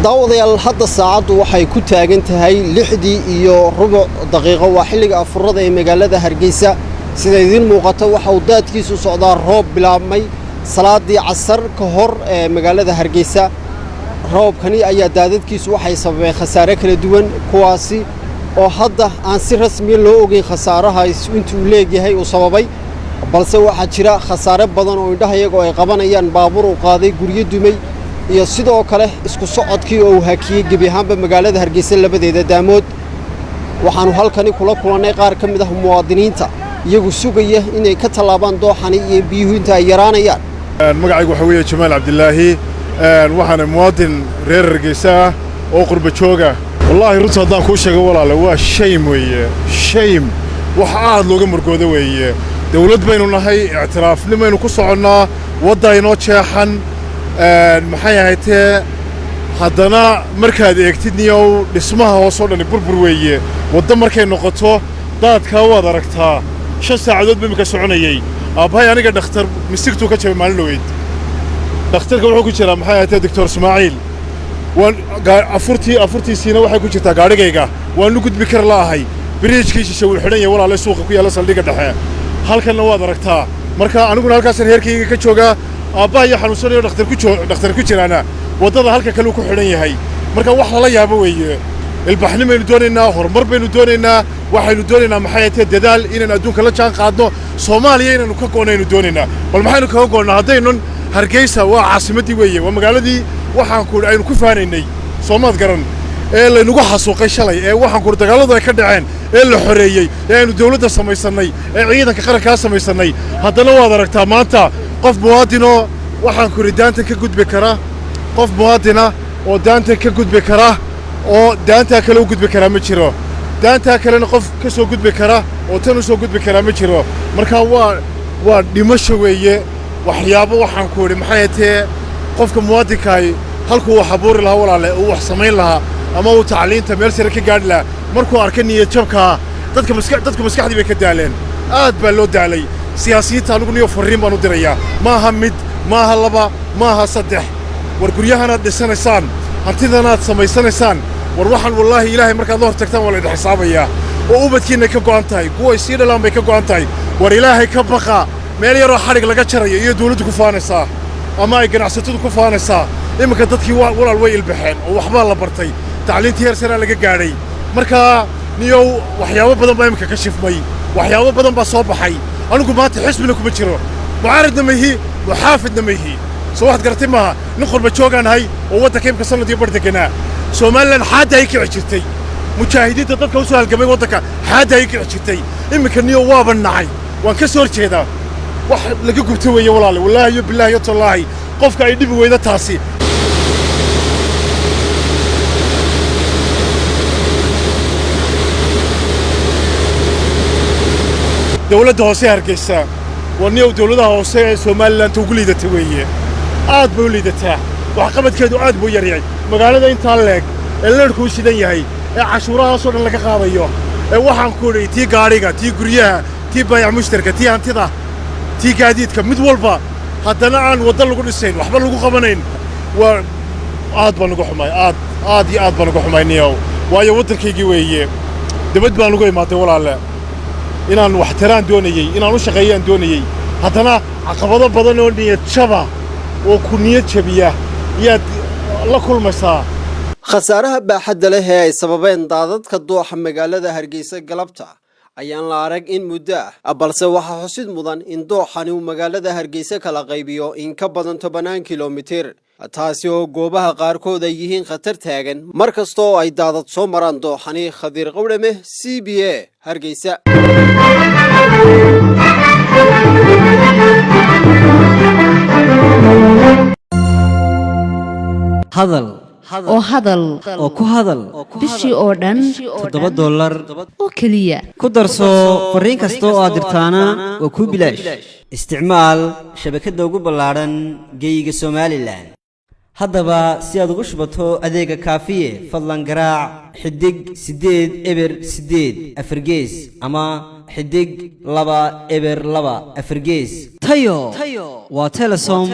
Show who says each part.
Speaker 1: daawadayaal hadda saacadu waxay ku taagan tahay 6:15 waa xilliga afurada ee magaalada Hargeysa sida idin muuqata waxa uu daadkiisu socdaa roob bilaabmay salaadii casar ka hor ee magaalada Hargeysa roobkani ayaa daadadkiisu waxay sababeen khasaare kala duwan kuwaasi oo hadda aan si rasmi loo ogeyn khasaaraha intuu leeyahay uu sababay balse waxa jira khasaare badan oo indhahayaga ay qabanayaan baabuur u qaaday guriyo dumay iyo sidoo kale isku socodkii oo hakiyay gebi ahaanba magaalada Hargeysa labadeeda daamood waxaanu halkani kula kulanay qaar ka mid ah muwaadiniinta iyagu sugaya inay ka talaabaan dooxani iyo biyuhu inta ay yaraanayaan
Speaker 2: magacaygu waxa weeye Jamaal Cabdillaahi waxaan muwaadin reer Hargeysa oo qurba jooga wallahi runta hadaan ku sheego walaalo waa shame weeye shame waxa aad looga murgoodo weeye dawlad baynu nahay i'tiraafnimaynu ku soconnaa wadayno jeexan maxay ahaatee haddana markaad eegtid niyow dhismaha hoos oo dhan burbur weeye waddo markay noqoto daadka waad aragtaa 5 saacadood bay ka soconayay aabbahay aniga dhakhtar misigtu ka jabay maalin weyd dhakhtarka wuxuu ku jiraa maxay ahaatee Dr. Ismaaciil waan afurtiisiina waxay ku jirtaa gaarigayga waan u gudbi kar laahay biriijkiisa shawil xidhan yahay walaalo suuqa ku yaala saldhiga dhexe halkanna waad aragtaa marka aniguna halkaas heerkayga ka joogaa aabbahay xanuunsanayo dhakhtar ku jiraana wadada halka kale ku xidhan yahay marka wax la yaabo weeye ilbaxnimaynu doonaynaa horumar baynu doonaynaa waxaynu doonaynaa maxay tahay dadaal inaan adduunka la jaan qaadno Soomaaliya inaan ka goonayno doonaynaa bal maxaynu ka goonaa hadaynu Hargeysa waa caasimadii weeye waa magaaladii waxaan ku aynu ku faanaynay Soomaad garan ee la nagu xasuuqay shalay ee waxaan ku dagaaladu ay ka dhaceen ee la xoreeyay ee aynu dawladda samaysanay ee ciidanka qaranka samaysanay haddana waad aragtaa maanta qof muwaadino waxaan ku ridaanta ka gudbi kara qof muwaadina oo daanta ka gudbi kara oo daanta kale u gudbi kara ma jiro daanta kalena qof ka soo gudbi kara oo tan u soo gudbi kara ma jiro marka waa dhimasho weeye waxyaabo waxaan ku yiri maxay tahay qofka muwaadinka halkuu wax abuuri lahaa walaale oo wax samayn lahaa ama uu tacliinta meel sare ka gaadhi lahaa markuu arkay niyad jabka dadka maskaxdii bay ka daaleen aad baa loo daalay siyaasiyiinta anigu niyo fariin baan u dirayaa maaha mid maaha laba maaha saddex war guryahana dhisanaysaan hantidana samaysanaysaan war waxaan wallahi ilaahay markaad la hortagtaan wala xisaabayaa oo ubadkiina ka go'an tahay kuwa isii dhalaan bay ka go'an tahay war ilaahay ka baqa meel yar oo xarig laga jarayo iyo dawladdu ku faanaysaa ama ay ganacsatadu ku faanaysaa iminka dadkii walaal way ilbaxeen oo waxba la bartay tacliintii heer sare laga gaaray marka niyow waxyaabo badan baa iminka ka shifmay waxyaabo badan baa soo baxay anigu maanta xisbina kuma jiro mucaaradna ma yihi muxaafidna ma yihi soo waxaad garatay maaha nin qurba joogaan hay oo waddanka imka sanadii bardeganaa Soomaaliland xaada ay kici jirtay mujaahidiinta dadka u soo halgamay waddanka xaada ay kici jirtay iminka niyo waaba nacay waan ka soo horjeedaa wax laga gubtay weeye walaal wallaahi billaahi tallaahi qofka ay dhibi weyda taasi dawladda hoose Hargeysa ونيو دولة هوسة سوماليلاند تقولي تتويه عاد بولي دتها وعقبت كده عاد بو يريع مقالة أنت عليك اللي ركوش دنيا هي عشورها صور لك قاضيه وحن كوري تي قاريقة تي قريها تي بايع مشتركة تي أنتظا تي قاعدين كمد والبا حتى نعن وضل لقول السين وحبل لقول قبنين وعاد بنقول حماي عاد بنقول حماي نيو ويا ودرك يجي دبد بنقول ما تقول على inaan waxtaraan doonayay inaan u shaqeeyaan doonayay hadana caqabado badan oo niyad jaba oo ku niyad jabiya yaad la kulmaysaa
Speaker 1: khasaaraha baaxadda leh ee sababeen daadadka dooxa magaalada Hargeysa galabta ayaan la arag in muddo balse waxa xusid mudan in dooxani uu magaalada Hargeysa kala qaybiyo in ka badan 10 kiiloomitir taasi oo goobaha qaarkood ay yihiin khatar taagan markastoo ay daadad soo maraan dooxani Khadir Qawdame CBA Hargeysa
Speaker 3: hadal oo ku hadal
Speaker 4: bishii oo dhan
Speaker 3: $7
Speaker 4: oo kaliya
Speaker 3: ku darso fariin kasta oo aad dirtaana waa ku bilaash isticmaal shabakadda ugu ballaaran geyga Soomaaliland haddaba si aad ugu shubato adeega kaafiye fadlan garaac xidig 8 eber 8 afargees ama xidig 2 eber 2 afargees tayo waa Telesom